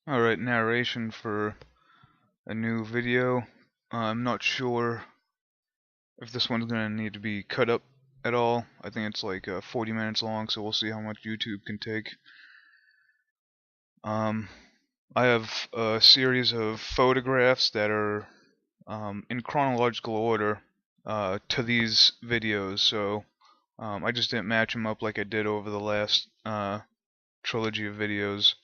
Alright, narration for a new video. I'm not sure if this one's gonna need to be cut up at all. I think it's like 40 minutes long, so we'll see how much YouTube can take. Um, I have a series of photographs that are in chronological order to these videos, so I just didn't match them up like I did over the last trilogy of videos.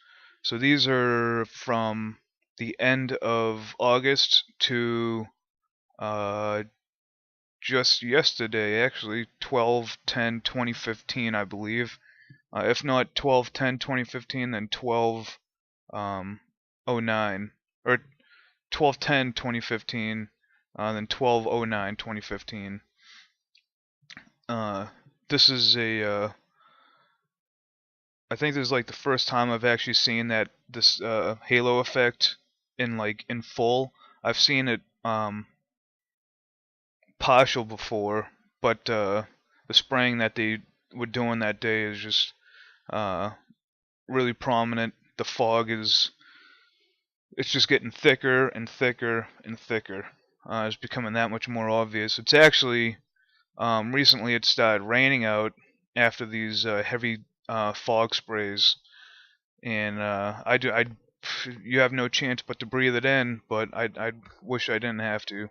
So these are from the end of August to uh, just yesterday, actually, 12/10/2015, I believe. If not 12/10/2015, then 12/09, or 12/10/2015, then 12/09/2015. This is I think this is like the first time I've actually seen this halo effect in full. I've seen it partial before, but the spraying that they were doing that day is just uh, really prominent. The fog it's just getting thicker and thicker and thicker. It's becoming that much more obvious. It's actually recently it started raining out after these heavy fog sprays, and you have no chance but to breathe it in. But I wish I didn't have to.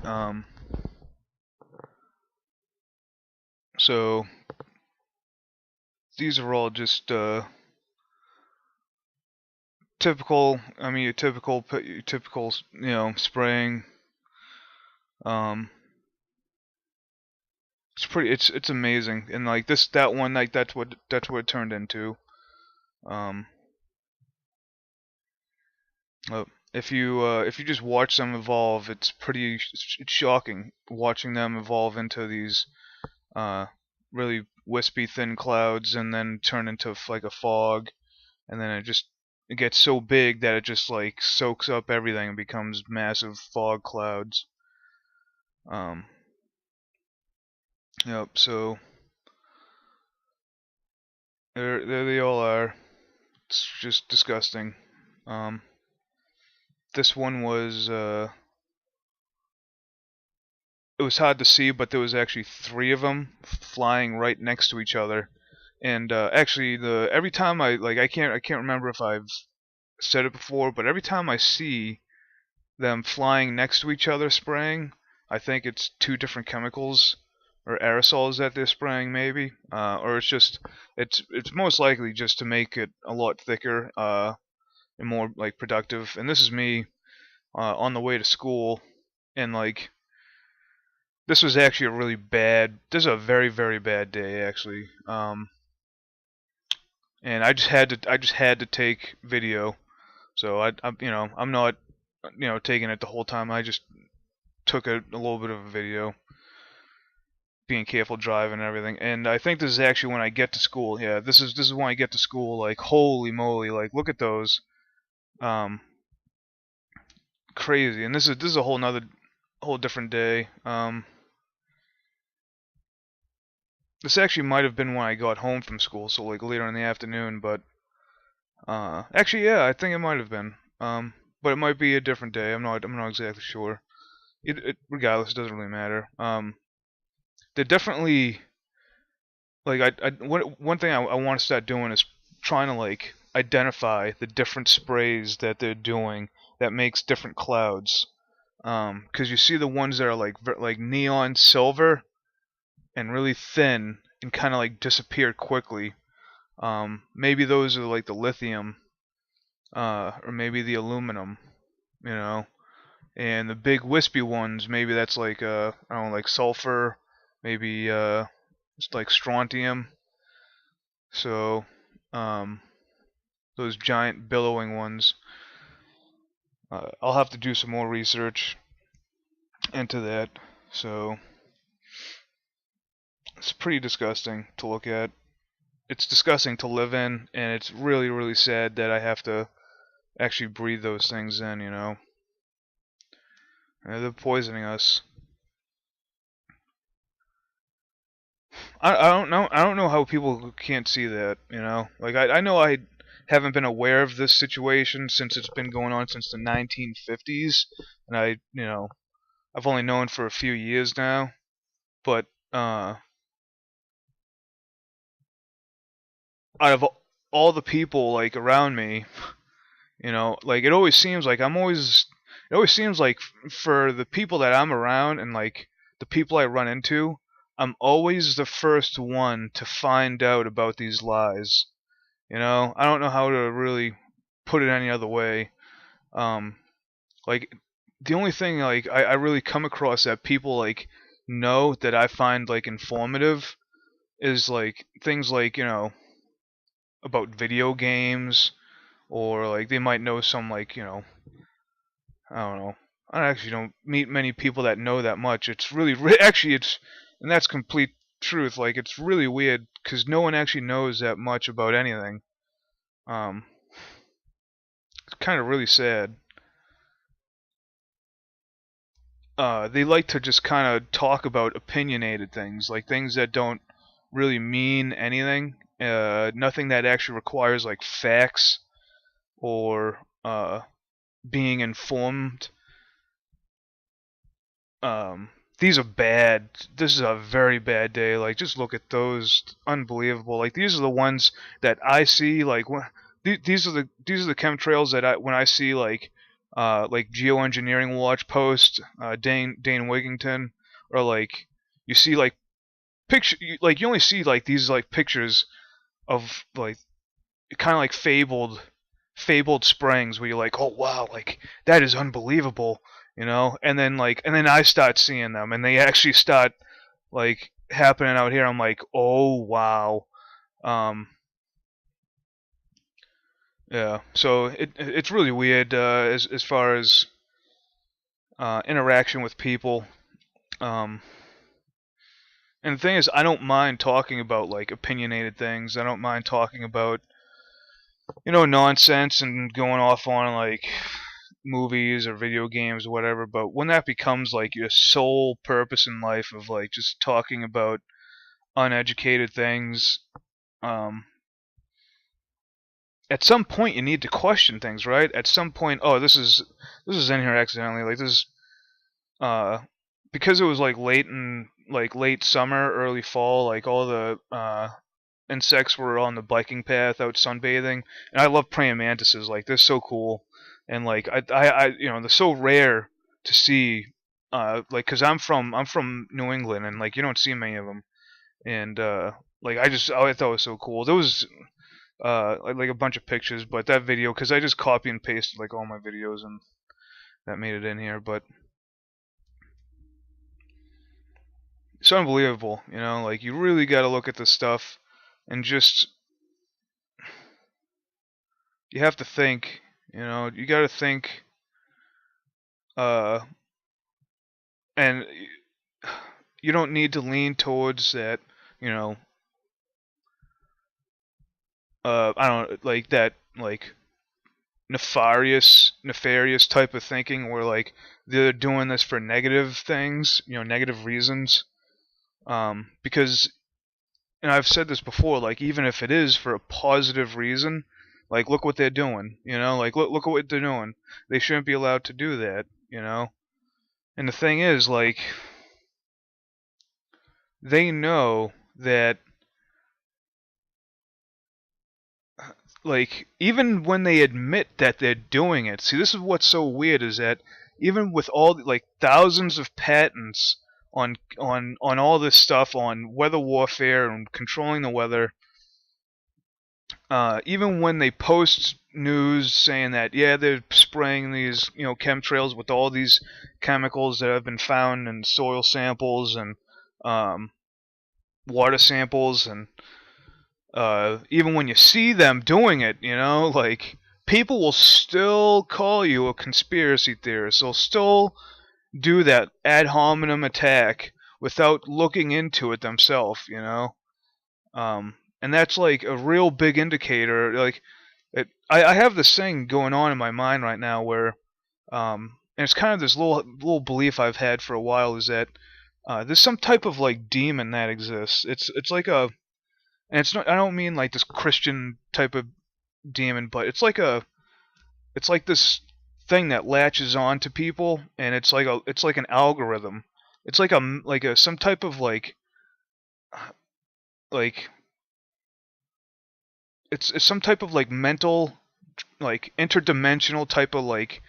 Um, so these are all just typical. I mean, your typical, spraying. Um, it's amazing, and like that one, like that's what it turned into. Um, uh, if you just watch them evolve, it's shocking watching them evolve into these uh really wispy thin clouds, and then turn into like a fog, and then it gets so big that it just like soaks up everything and becomes massive fog clouds. Um, yep. So there they all are. It's just disgusting. Um, this one was it was hard to see, but there was actually three of them flying right next to each other. And actually, the every time I can't remember if I've said it before, but every time I see them flying next to each other spraying, I think it's two different chemicals or aerosols that they're spraying, maybe, or it's most likely just to make it a lot thicker and more like productive. And this is me on the way to school, and like this was actually a really bad. This is a very very bad day actually. And I just had to take video. So I'm not taking it the whole time. I just took a little bit of a video, being careful driving and everything. And I think this is actually when I get to school. Yeah, this is when I get to school. Like holy moly! Like look at those. Um, Crazy. And this is a whole different day. This actually might have been when I got home from school, so like later in the afternoon. But actually, yeah, I think it might have been. But it might be a different day. I'm not exactly sure. Regardless, it doesn't really matter. They're definitely like one thing I want to start doing is trying to like identify the different sprays that they're doing that makes different clouds. Because you see the ones that are like neon silver and really thin and kind of like disappear quickly. Maybe those are like the lithium, or maybe the aluminum, you know. And the big wispy ones, maybe that's like I don't know, like sulfur, maybe it's like strontium. So um, those giant billowing ones, I'll have to do some more research into that. So it's pretty disgusting to look at. It's disgusting to live in, and it's really really sad that I have to actually breathe those things in. They're poisoning us. I don't know how people can't see that. Like I know haven't been aware of this situation since it's been going on since the 1950s, and I've only known for a few years now. But out of all the people like around me, like it always seems like it always seems like for the people that I'm around and like the people I run into, I'm always the first one to find out about these lies. I don't know how to really put it any other way. Um, like the only thing like I really come across that people like know that I find like informative is like things like about video games, or like they might know some like I don't know. I actually don't meet many people that know that much. It's really actually and that's complete truth. Like it's really weird because no one actually knows that much about anything. Um, it's kind of really sad. They like to just kind of talk about opinionated things, like things that don't really mean anything. Nothing that actually requires like facts or being informed. Um, these are bad. This is a very bad day. Like, just look at those. Unbelievable. Like, these are the ones that I see. Like, these are the chemtrails that when I see like geoengineering watch post Dane Wigington, or like you see like like you only see like these like pictures of like kind of like fabled springs where you're like, oh wow, like that is unbelievable, and then I start seeing them and they actually start like happening out here. I'm like, oh wow. um yeah, so it's really weird, as far as interaction with people. um and the thing is, I don't mind talking about like opinionated things. I don't mind talking about nonsense and going off on like movies or video games or whatever, but when that becomes like your sole purpose in life of like just talking about uneducated things, um, at some point you need to question things, right? At some point, oh, this is in here accidentally, like this, uh, because it was like late summer, early fall, like all the insects were on the biking path out sunbathing, and I love praying mantises. Like they're so cool, and like they're so rare to see. Like, cause I'm from New England, and like you don't see many of them, and like I thought it was so cool. There was like a bunch of pictures, but that video, cause I just copy and pasted like all my videos, and that made it in here. But it's unbelievable, like you really got to look at this stuff and just you have to think, you got to think, uh, and you don't need to lean towards that, you know, I don't like that, like nefarious type of thinking where like they're doing this for negative things, negative reasons. Because, and I've said this before, like even if it is for a positive reason, like look what they're doing, like look at what they're doing. They shouldn't be allowed to do that. And the thing is, like, they know that, like, even when they admit that they're doing it. See, this is what's so weird is that even with all like thousands of patents on all this stuff on weather warfare and controlling the weather, even when they post news saying that, yeah, they're spraying these chemtrails with all these chemicals that have been found in soil samples and um, water samples, and even when you see them doing it, like people will still call you a conspiracy theorist. They'll still do that ad hominem attack without looking into it themselves. And that's like a real big indicator. Like, I have this thing going on in my mind right now where, and it's kind of this little belief I've had for a while, is that there's some type of like demon that exists. It's like a, and it's not. I don't mean like this Christian type of demon, but it's like this thing that latches on to people, and it's like an algorithm. It's like a some type of like it's some type of like mental, like interdimensional type of like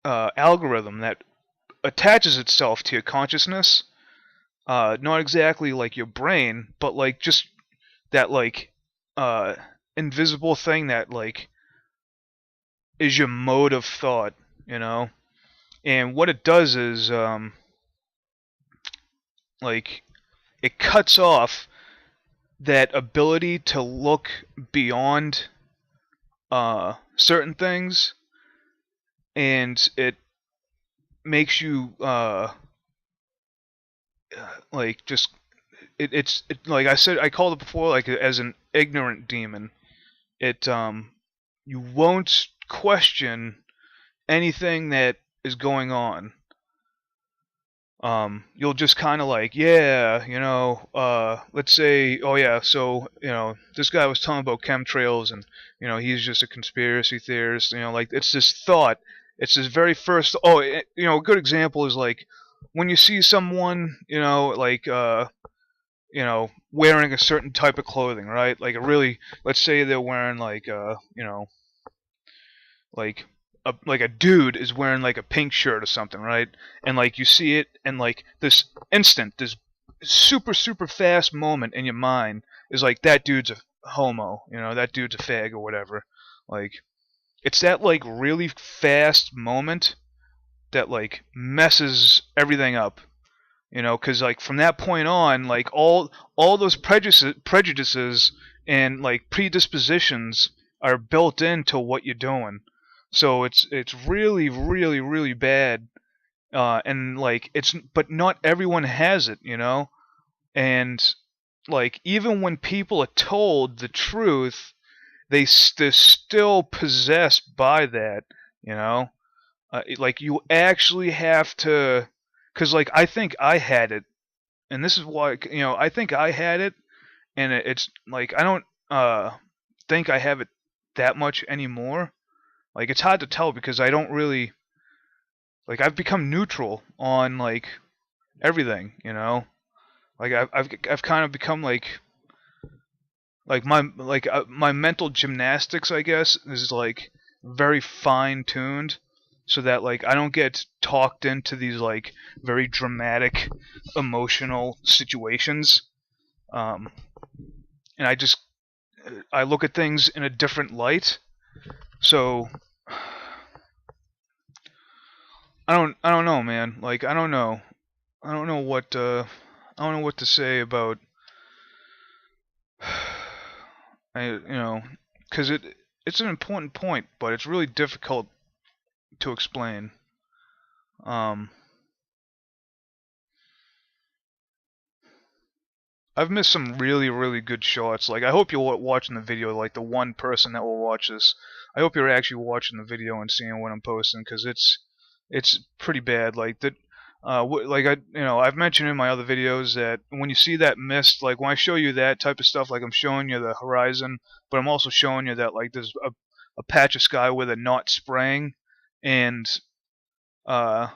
algorithm that attaches itself to your consciousness. Not exactly like your brain, but like just that like uh invisible thing that like is your mode of thought, you know. And what it does is like it cuts off that ability to look beyond certain things, and it makes you like just it like I said, I called it before like as an ignorant demon. It you won't question anything that is going on. You'll just kind of like, yeah, you know, let's say, oh yeah, so, you know, this guy was telling about chemtrails and, you know, he's just a conspiracy theorist, you know, like, it's this thought, it's this very first, you know, a good example is like, when you see someone, you know, like, you know, wearing a certain type of clothing, right? Like a really, let's say they're wearing like, you know, like like a dude is wearing like a pink shirt or something, right? And like you see it, and like this instant, this super fast moment in your mind is like that dude's a homo, you know, that dude's a fag or whatever. Like it's that like really fast moment that like messes everything up, you know, because like from that point on, like all those prejudices and like predispositions are built into what you're doing. So it's really bad, and like it's but not everyone has it, you know, and like even when people are told the truth, they're still possessed by that, you know. Like you actually have to, because like I think I had it, and this is why, you know, I think I had it, and it's like I don't think I have it that much anymore. Like it's hard to tell because I don't really like I've become neutral on like everything, you know. Like I've kind of become like my mental gymnastics, I guess, is like very fine tuned, so that like I don't get talked into these like very dramatic emotional situations. Um, and I look at things in a different light. So I don't know, man. Like I don't know what I don't know what to say about you know, because it's an important point, but it's really difficult to explain. Um, I've missed some really good shots. Like I hope you're watching the video. Like the one person that will watch this, I hope you're actually watching the video and seeing what I'm posting, because it's pretty bad. Like that. Like you know, I've mentioned in my other videos that when you see that mist, like when I show you that type of stuff, like I'm showing you the horizon, but I'm also showing you that like there's a patch of sky where they're not spraying, and uh,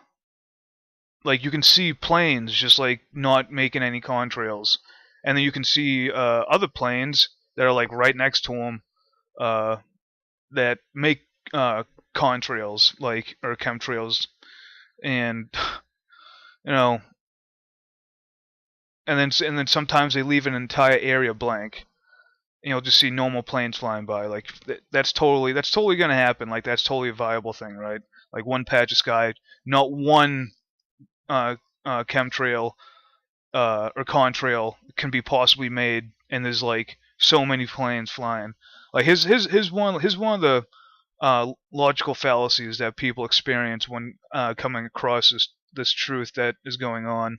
like you can see planes just like not making any contrails, and then you can see other planes that are like right next to them uh, that make contrails, like or chemtrails, and you know, and then sometimes they leave an entire area blank. And you'll just see normal planes flying by. Like that's totally gonna happen. Like that's totally a viable thing, right? Like one patch of sky, not one uh, chemtrail or contrail can be possibly made, and there's like so many planes flying. Like his one of the logical fallacies that people experience when coming across this truth that is going on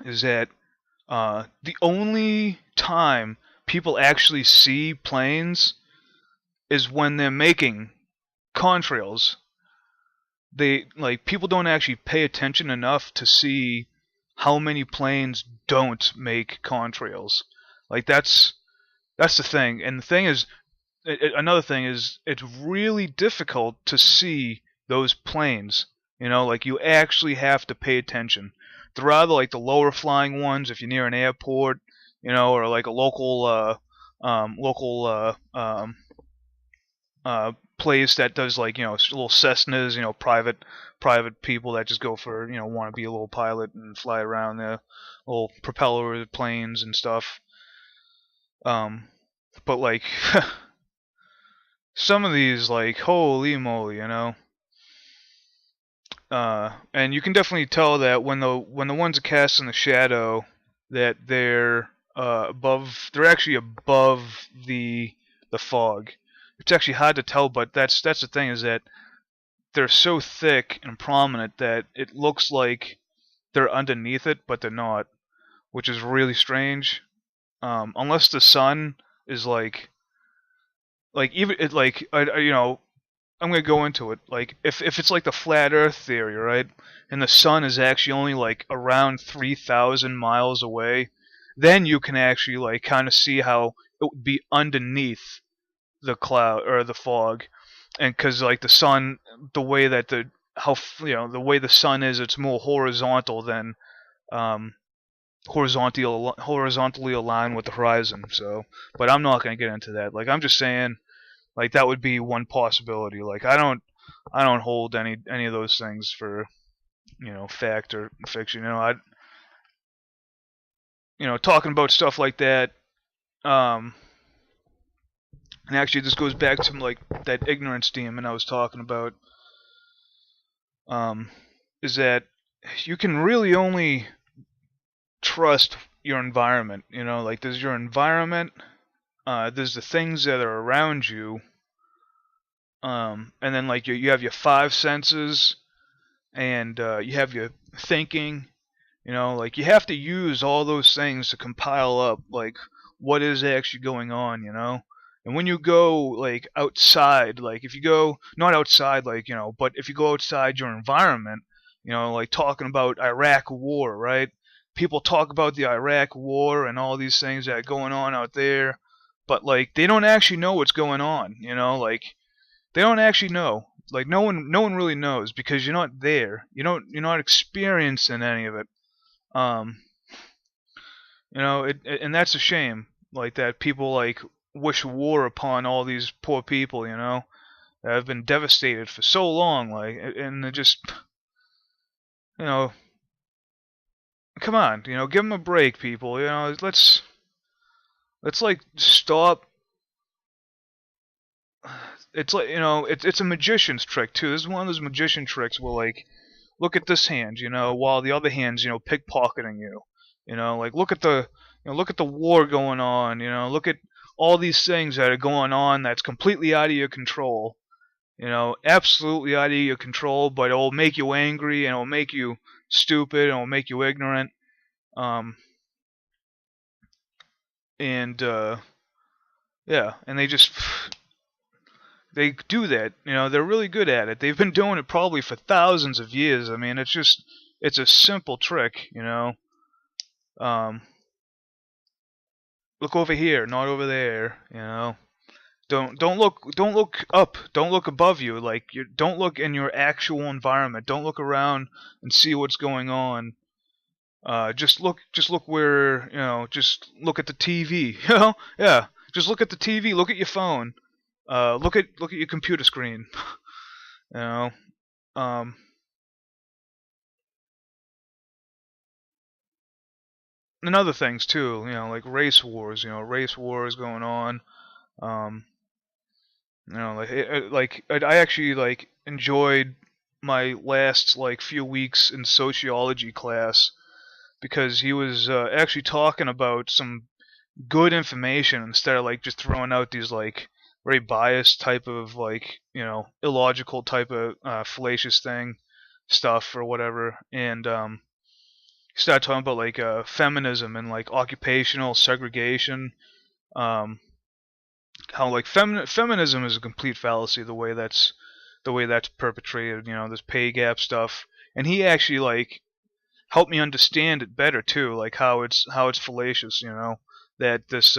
is that the only time people actually see planes is when they're making contrails. They like people don't actually pay attention enough to see how many planes don't make contrails. Like that's the thing. And the thing is, another thing is it's really difficult to see those planes. Like you actually have to pay attention. They're either like the lower flying ones if you're near an airport, or like a local place that does like little Cessnas, private people that just go for want to be a little pilot and fly around their little propeller planes and stuff. But like some of these, like holy moly. And you can definitely tell that when the ones are cast in the shadow, that they're they're actually above the fog. It's actually hard to tell, but that's the thing, is that they're so thick and prominent that it looks like they're underneath it, but they're not, which is really strange. Unless the sun is even it like I'm gonna go into it. Like if it's like the flat Earth theory, right? And the sun is actually only like around 3,000 miles away, then you can actually like kind of see how it would be underneath the cloud or the fog, and because like the sun, the way that the way the sun is, it's more horizontal than um, horizontally aligned with the horizon. So, but I'm not gonna get into that. Like I'm just saying, like that would be one possibility. Like I don't hold any of those things for fact or fiction. Talking about stuff like that. Um, and actually, this goes back to like that ignorance demon I was talking about. Um, is that you can really only trust your environment. Like there's your environment. There's the things that are around you. And then like you have your five senses, and you have your thinking. Like you have to use all those things to compile up like what is actually going on. And when you go like outside, like if you go not outside, like but if you go outside your environment, like talking about Iraq war, right? People talk about the Iraq war and all these things that are going on out there, but like they don't actually know what's going on. Like they don't actually know. Like no one really knows because you're not there. You're not experiencing any of it. Um, and that's a shame. Like that people like wish war upon all these poor people. That have been devastated for so long. Like, and they're just, you know, come on, give them a break, people. Let's like stop. It's like it's a magician's trick too. This is one of those magician tricks where like look at this hand, while the other hand's pickpocketing you. Like look at the war going on. Look at all these things that are going on that's completely out of your control. Absolutely out of your control, but it will make you angry and it will make you stupid and it will make you ignorant. Um, and yeah, and they do that. They're really good at it. They've been doing it probably for thousands of years. I mean, it's a simple trick. Um, look over here, not over there. Don't look up. Don't look above you. Like you don't look in your actual environment. Don't look around and see what's going on. Just look where just look at the TV. Yeah. Just look at the TV. Look at your phone. Look at your computer screen. you know, um, and other things too. Like race wars. Race wars going on. Um, I actually like enjoyed my last like few weeks in sociology class because he was actually talking about some good information instead of like just throwing out these like very biased type of like illogical type of fallacious thing stuff or whatever. And he started talking about like feminism and like occupational segregation. um, how like feminism is a complete fallacy the way that's perpetrated. This pay gap stuff, and he actually like helped me understand it better too, like how it's fallacious. That this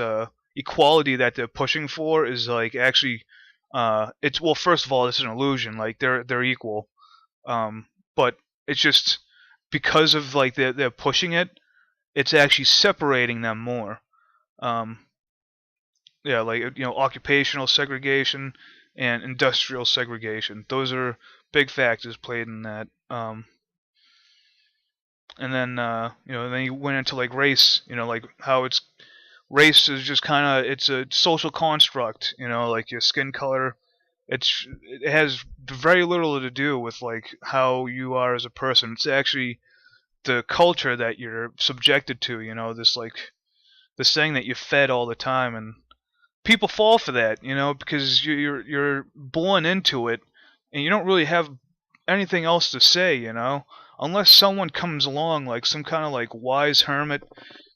equality that they're pushing for is like actually it's well, first of all, it's an illusion. Like they're equal, um, but it's just because of like they're pushing it, it's actually separating them more. Um, yeah, like occupational segregation and industrial segregation. Those are big factors played in that. And then then you went into like race. Like how it's race is just kind of it's a social construct. Like your skin color. It has very little to do with like how you are as a person. It's actually the culture that you're subjected to. This like this thing that you're fed all the time, and people fall for that. Because you're born into it, and you don't really have anything else to say. Unless someone comes along like some kind of like wise hermit,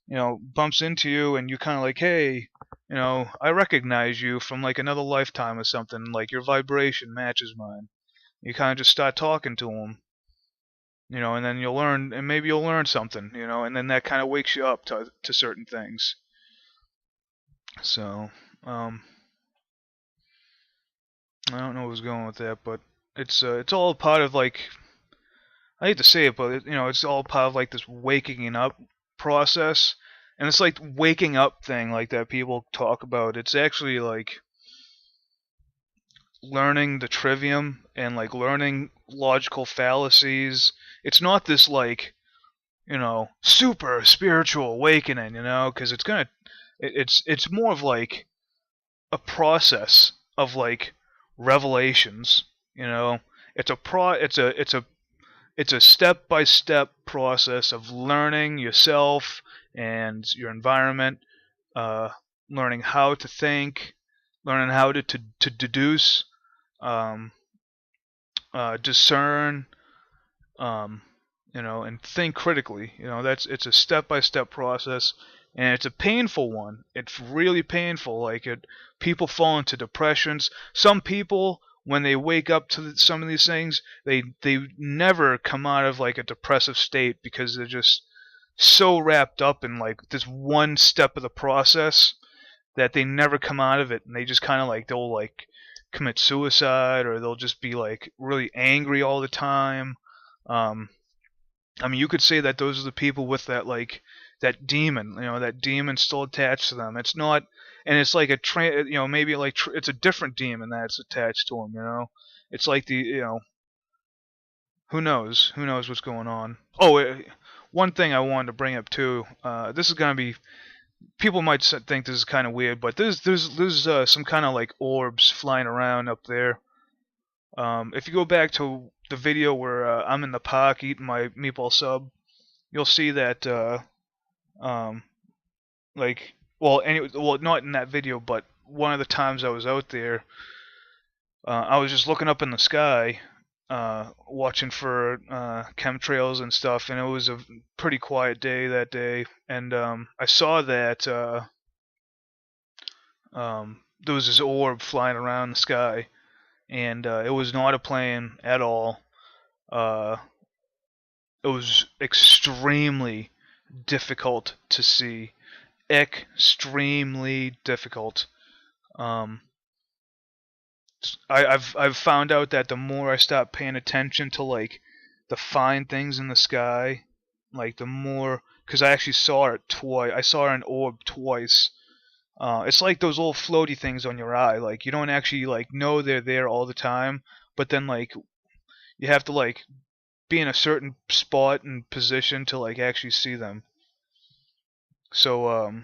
bumps into you, and you kind of like, hey, I recognize you from like another lifetime or something. Like your vibration matches mine. You kind of just start talking to them, and then you'll learn, and maybe you'll learn something, and then that kind of wakes you up to certain things. So, I don't know where I was going with that, but it's all part of like, I hate to say it, but it's all part of like this waking up process, and it's like waking up thing like that people talk about. It's actually like learning the trivium and like learning logical fallacies. It's not this like super spiritual awakening, because it's more of like a process of like revelations. It's a it's a step by step process of learning yourself and your environment, uh, learning how to think, learning how to deduce, um, discern, um, and think critically. It's a step by step process, and it's a painful one. It's really painful. Like people fall into depressions. Some people, when they wake up to some of these things, they never come out of like a depressive state because they're just so wrapped up in like this one step of the process that they never come out of it, and they just kind of like they'll like commit suicide, or they'll just be like really angry all the time. Um, I mean, you could say that those are the people with that like that demon, that demon still attached to them. It's not, and it's like maybe like it's a different demon that's attached to them. It's like who knows what's going on. Oh, one thing I wanted to bring up too. This is gonna be, people might think this is kind of weird, but there's some kind of like orbs flying around up there. If you go back to the video where I'm in the park eating my meatball sub, you'll see that um, like well, not in that video, but one of the times I was out there, I was just looking up in the sky, watching for chemtrails and stuff, and it was a pretty quiet day that day, and I saw that there was this orb flying around the sky, and it was not a plane at all. Uh, it was extremely difficult to see, extremely difficult. Um, I've found out that the more I stop paying attention to like the fine things in the sky, like the more, because I actually saw it twice. I saw an orb twice. It's like those little floaty things on your eye. Like you don't actually like know they're there all the time, but then like you have to like be in a certain spot and position to like actually see them. So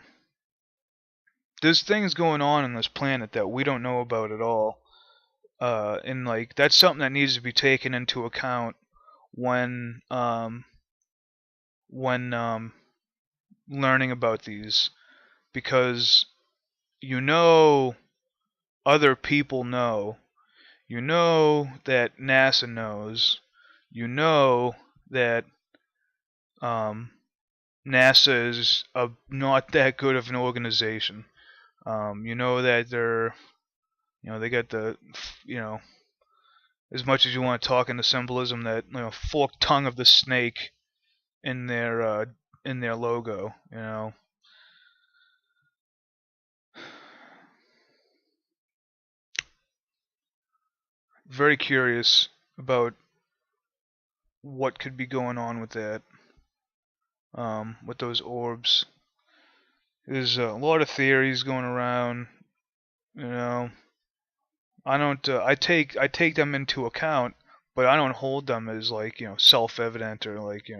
there's things going on this planet that we don't know about at all. And like that's something that needs to be taken into account when when learning about these, because other people know, that NASA knows, that um, NASA is not that good of an organization. That they got the, you know, as much as you want to talk into symbolism, that forked tongue of the snake in their logo. very curious about what could be going on with that, with those orbs. There's a lot of theories going around. You know, I don't. I take them into account, but I don't hold them as like self-evident or like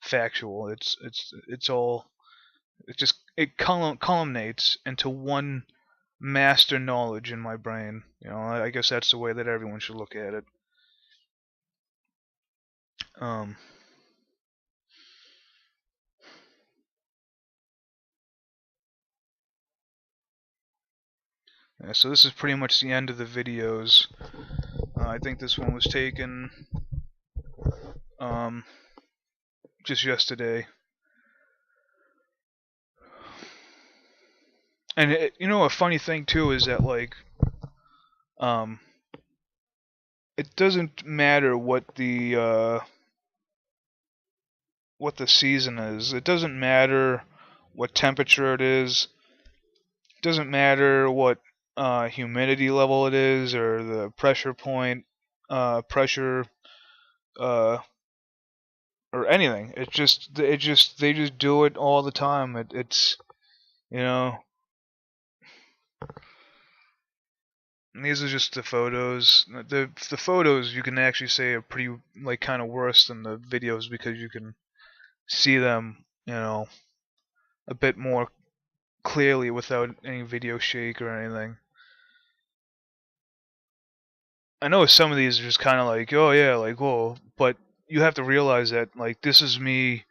factual. It's all it culminates into one master knowledge in my brain. I guess that's the way that everyone should look at it. Um, yeah, so this is pretty much the end of the videos. I think this one was taken um, just yesterday. And a funny thing too is that like um, it doesn't matter what the season is. It doesn't matter what temperature it is. It doesn't matter what humidity level it is or the pressure point, pressure, uh, or anything. They just do it all the time. It's you know. And these are just the photos. The photos you can actually say are pretty like kind of worse than the videos because you can see them a bit more clearly without any video shake or anything. I know some of these are just kind of like, oh yeah, like whoa, but you have to realize that like this is me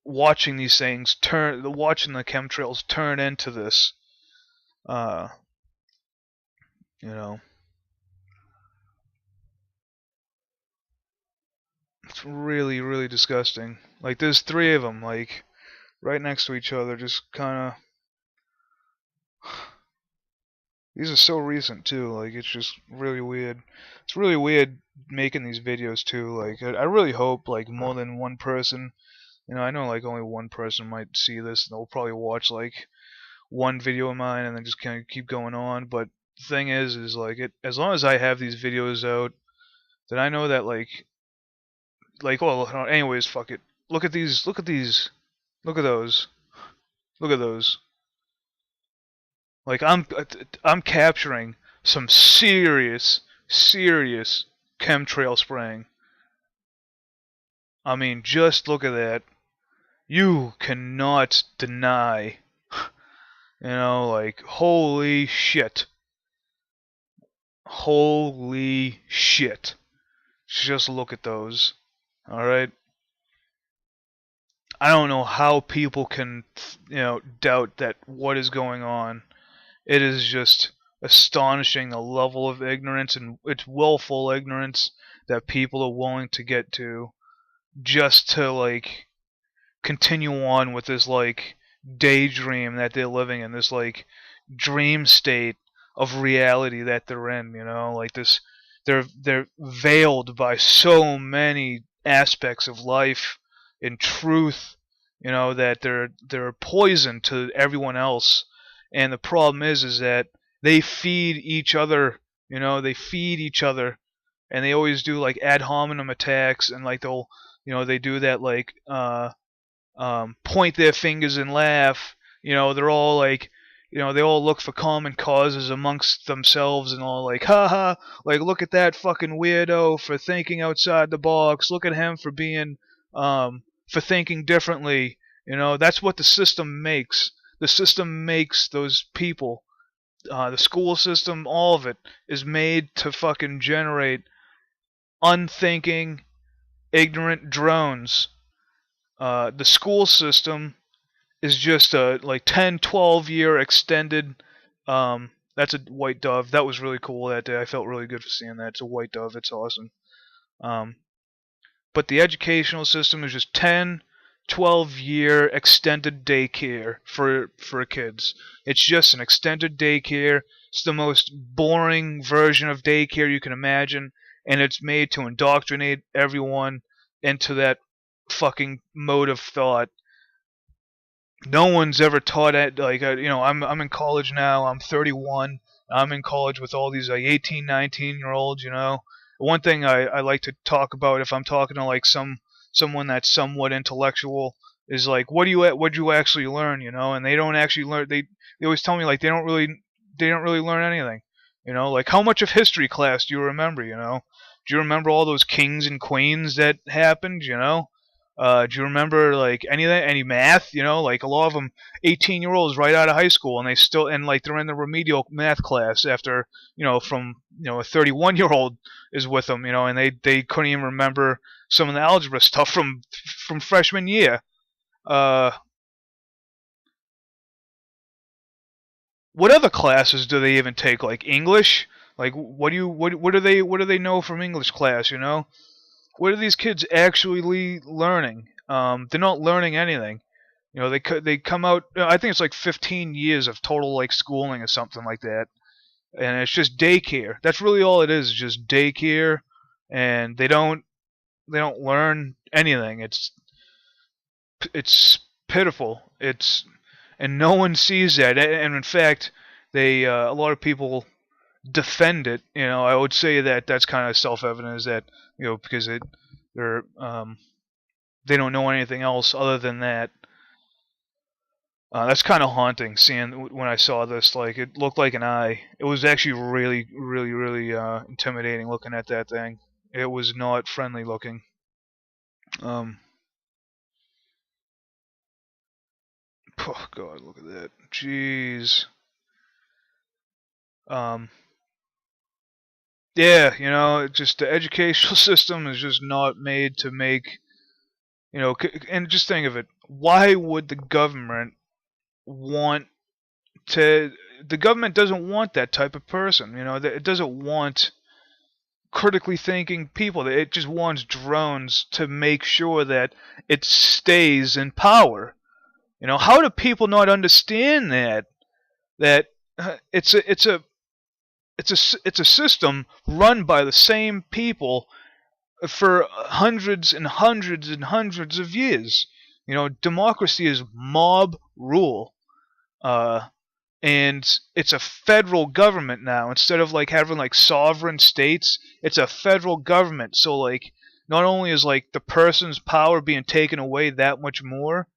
watching these things watching the chemtrails turn into this. Uh, you know, it's really really disgusting. Like there's three of them, like right next to each other, just kind of. These are so recent too. Like it's just really weird. It's really weird making these videos too. Like I really hope like more than one person. I know like only one person might see this and they'll probably watch like one video of mine and then just kind of keep going on. But the thing is like as long as I have these videos out, then I know that well anyways fuck it. Look at these. Look at these. Look at those. Look at those. Like I'm capturing some serious chemtrail spraying. I mean, just look at that. You cannot deny. Like holy shit. Holy shit. Just look at those. All right? I don't know how people can, doubt that what is going on. It is just astonishing the level of ignorance, and it's willful ignorance that people are willing to get to just to like continue on with this like daydream that they're living in, this like dream state of reality that they're in. Like this, they're veiled by so many aspects of life and truth, that they're poison to everyone else. And the problem is that they feed each other. They feed each other, and they always do like ad hominem attacks, and like they do that like point their fingers and laugh. They're all like, they all look for common causes amongst themselves and all like, haha, like look at that fucking weirdo for thinking outside the box. Look at him for being, for thinking differently. That's what the system makes. The system makes those people. The school system, all of it, is made to fucking generate unthinking, ignorant drones. The school system is just a like 10, 12 year extended. That's a white dove. That was really cool that day. I felt really good for seeing that. It's a white dove. It's awesome. Um, but the educational system is just 10, 12 year extended daycare for kids. It's just an extended daycare. It's the most boring version of daycare you can imagine, and it's made to indoctrinate everyone into that fucking mode of thought. No one's ever taught it. Like I'm in college now. I'm 31. I'm in college with all these like 18, 19-year-olds. One thing I like to talk about if I'm talking to like someone that's somewhat intellectual is like, what'd you actually learn? And they don't actually learn. They always tell me like they don't really learn anything. Like how much of history class do you remember? Do you remember all those kings and queens that happened? Do you remember like any math? Like a lot of them, 18-year-olds right out of high school, and like they're in the remedial math class after from a 31-year-old is with them, and they couldn't even remember some of the algebra stuff from freshman year. Uh, what other classes do they even take? Like English? Like what do they know from English class? What are these kids actually learning? They're not learning anything. They come out. I think it's like 15 years of total like schooling or something like that, and it's just daycare. That's really all it is, just daycare, and they don't learn anything. It's pitiful. And no one sees that. And in fact, a lot of people defend it. I would say that that's kind of self-evident, is that because they don't know anything else other than that. That's kind of haunting seeing when I saw this. Like it looked like an eye. It was actually really, really, really intimidating looking at that thing. It was not friendly looking. Um, oh God, look at that. Jeez. Um, yeah, just the educational system is just not made to make. And just think of it. Why would the government want to? The government doesn't want that type of person. It doesn't want critically thinking people. It just wants drones to make sure that it stays in power. How do people not understand that? That it's a system run by the same people for hundreds and hundreds and hundreds of years. Democracy is mob rule. Uh, and it's a federal government now instead of like having like sovereign states. It's a federal government, so like not only is like the person's power being taken away that much more,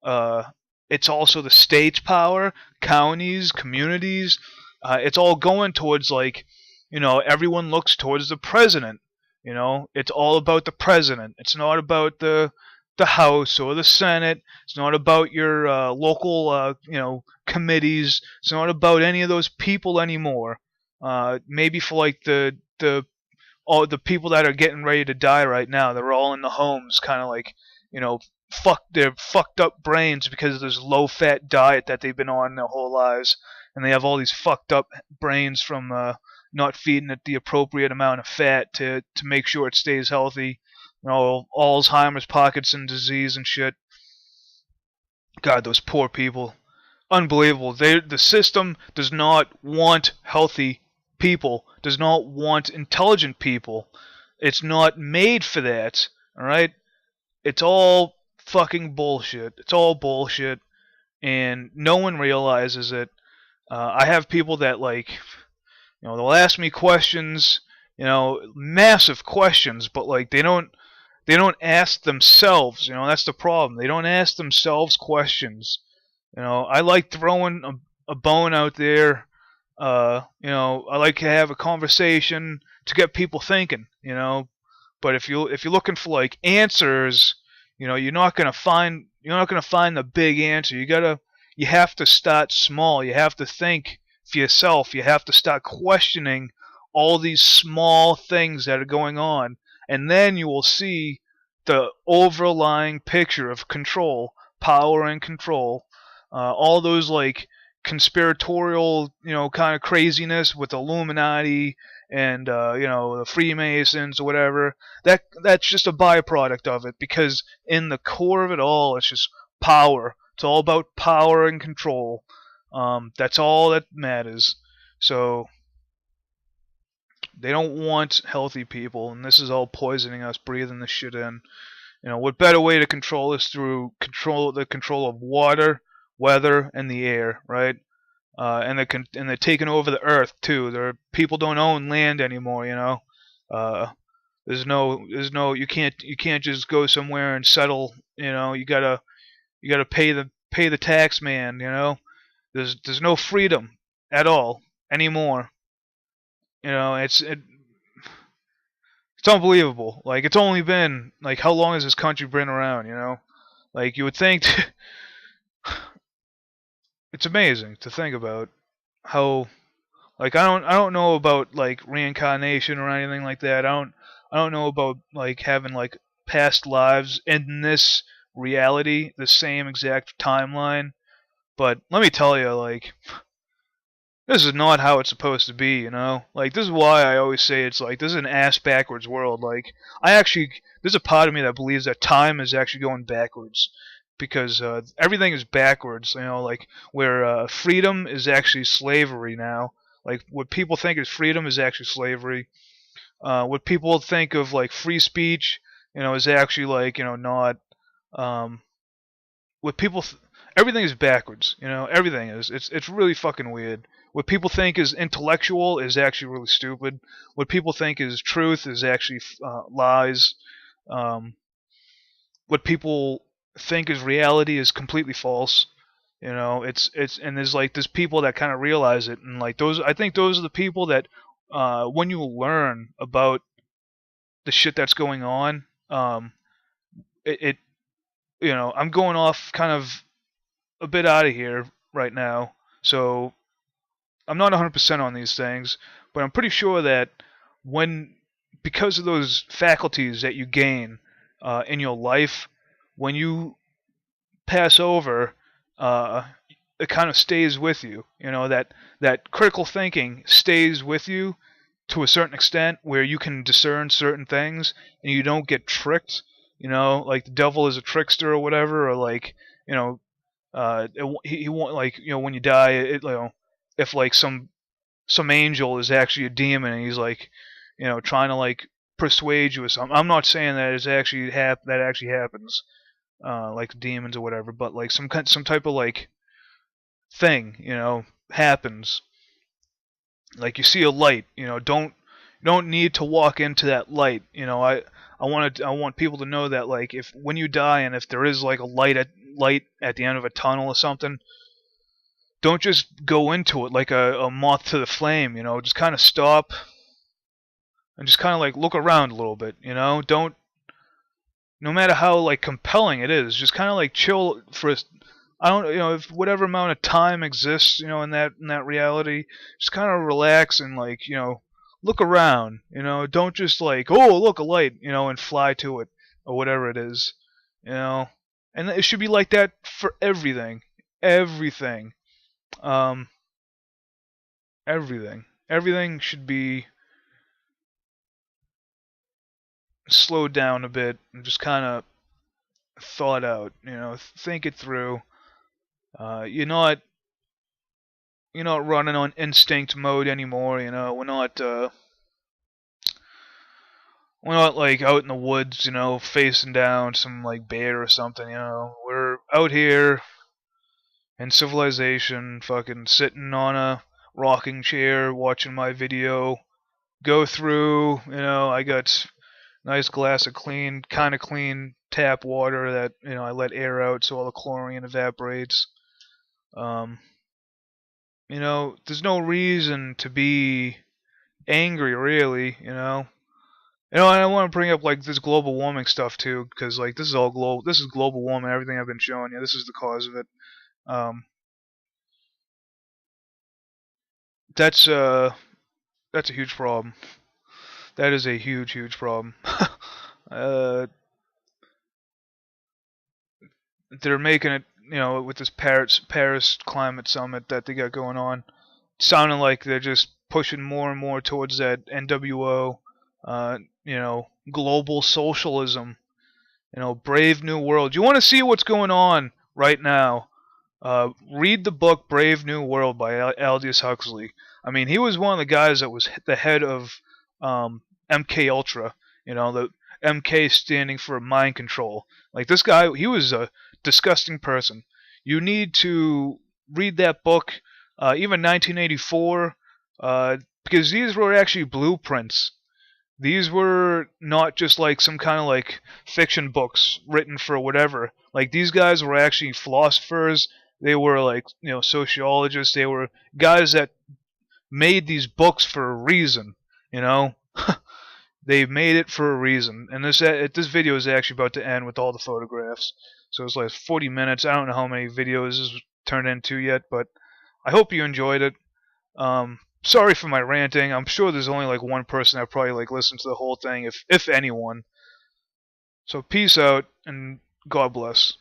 uh it's also the state's power, counties, communities. It's all going towards like everyone looks towards the president. It's all about the president. It's not about the House or the Senate. It's not about your local, committees. It's not about any of those people anymore. Maybe for like all the people that are getting ready to die right now, they're all in the homes, kind of like, their fucked up brains because of this low-fat diet that they've been on their whole lives, and they have all these fucked up brains from not feeding it the appropriate amount of fat to make sure it stays healthy. Alzheimer's, Parkinson's disease, and shit. God, those poor people. Unbelievable. The system does not want healthy people, does not want intelligent people. It's not made for that. Alright? It's all fucking bullshit. It's all bullshit. And no one realizes it. I have people that, like, they'll ask me questions, massive questions, but, like, they don't ask themselves. That's the problem. They don't ask themselves questions. I like throwing a bone out there. I like to have a conversation to get people thinking. But if you're looking for like answers, you're not gonna find the big answer. You have to start small. You have to think for yourself. You have to start questioning all these small things that are going on, and then you will see the overlying picture of control, power, and control. All those like conspiratorial, kind of craziness with Illuminati and the Freemasons or whatever. That's just a byproduct of it, because in the core of it all, it's just power. It's all about power and control. That's all that matters. So they don't want healthy people, and this is all poisoning us, breathing this shit in. What better way to control this through the control of water, weather, and the air, right? and they're taking over the earth too. People don't own land anymore, you know. Uh, you can't just go somewhere and settle, you know. You gotta pay the tax man, you know. There's no freedom at all anymore. You know, it's unbelievable. Like, it's only been like, how long has this country been around? You know, like, you would think it's amazing to think about how, like, I don't know about like reincarnation or anything like that. I don't know about like having like past lives in this reality, the same exact timeline. But let me tell you, like, this is not how it's supposed to be, you know? Like, this is why I always say it's like, this is an ass backwards world. Like, there's a part of me that believes that time is actually going backwards. Because everything is backwards, you know, like, where freedom is actually slavery now. Like, what people think is freedom is actually slavery. What people think of, like, free speech, you know, is actually, like, you know, not. Um, what people th- Everything is backwards, you know. Everything is. It's really fucking weird. What people think is intellectual is actually really stupid. What people think is truth is actually lies. um, what people think is reality is completely false. You know, it's and there's people that kind of realize it, and like those, I think those are the people that when you learn about the shit that's going on, it you know, I'm going off kind of a bit out of here right now, so I'm not 100% on these things, but I'm pretty sure that when, because of those faculties that you gain in your life, when you pass over, uh, it kind of stays with you. You know, that critical thinking stays with you to a certain extent, where you can discern certain things and you don't get tricked. You know, like the devil is a trickster or whatever, or like, you know, he won't, like, you know, when you die, you know, if like some angel is actually a demon and he's like, you know, trying to like persuade you or something. I'm not saying that it's actually that actually happens, like demons or whatever, but like some type of like thing, you know, happens. Like, you see a light, you know, don't need to walk into that light. You know, I want people to know that, like, if when you die and if there is like a light at the end of a tunnel or something, don't just go into it like a moth to the flame. You know, just kind of stop and just kind of like look around a little bit. You know, don't, no matter how like compelling it is, just kind of like chill for I don't, you know, if whatever amount of time exists, you know, in that reality, just kind of relax and, like, you know, look around. You know, don't just like, oh, look, a light, you know, and fly to it or whatever it is. You know, and it should be like that for everything, um, everything should be slowed down a bit and just kind of thought out. You know, think it through. Uh, you're not you're not running on instinct mode anymore. You know, we're not like out in the woods, you know, facing down some like bear or something. You know, we're out here in civilization, fucking sitting on a rocking chair, watching my video go through. You know, I got nice glass of kind of clean tap water that, you know, I let air out so all the chlorine evaporates. Um, you know, there's no reason to be angry, really. You know. You know, and I want to bring up like this global warming stuff too, because like this is all global. This is global warming. Everything I've been showing you, this is the cause of it. Um, that's uh, that's a huge problem. That is a huge problem. uh, they're making it, you know, with this Paris climate summit that they got going on, sounding like they're just pushing more and more towards that NWO, you know, global socialism. You know, Brave New World. You want to see what's going on right now? Read the book Brave New World by Aldous Huxley. I mean, he was one of the guys that was the head of MK Ultra. You know, the MK standing for mind control. Like, this guy, he was a disgusting person. You need to read that book. even 1984, because these were actually blueprints. These were not just like some kind of like fiction books written for whatever. Like these guys were actually philosophers. They were like, sociologists. They were guys that made these books for a reason. You know, they made it for a reason. And this video is actually about to end with all the photographs. So it's like 40 minutes. I don't know how many videos this turned into yet, but I hope you enjoyed it. Sorry for my ranting. I'm sure there's only like one person that probably like listened to the whole thing, if anyone. So peace out and God bless.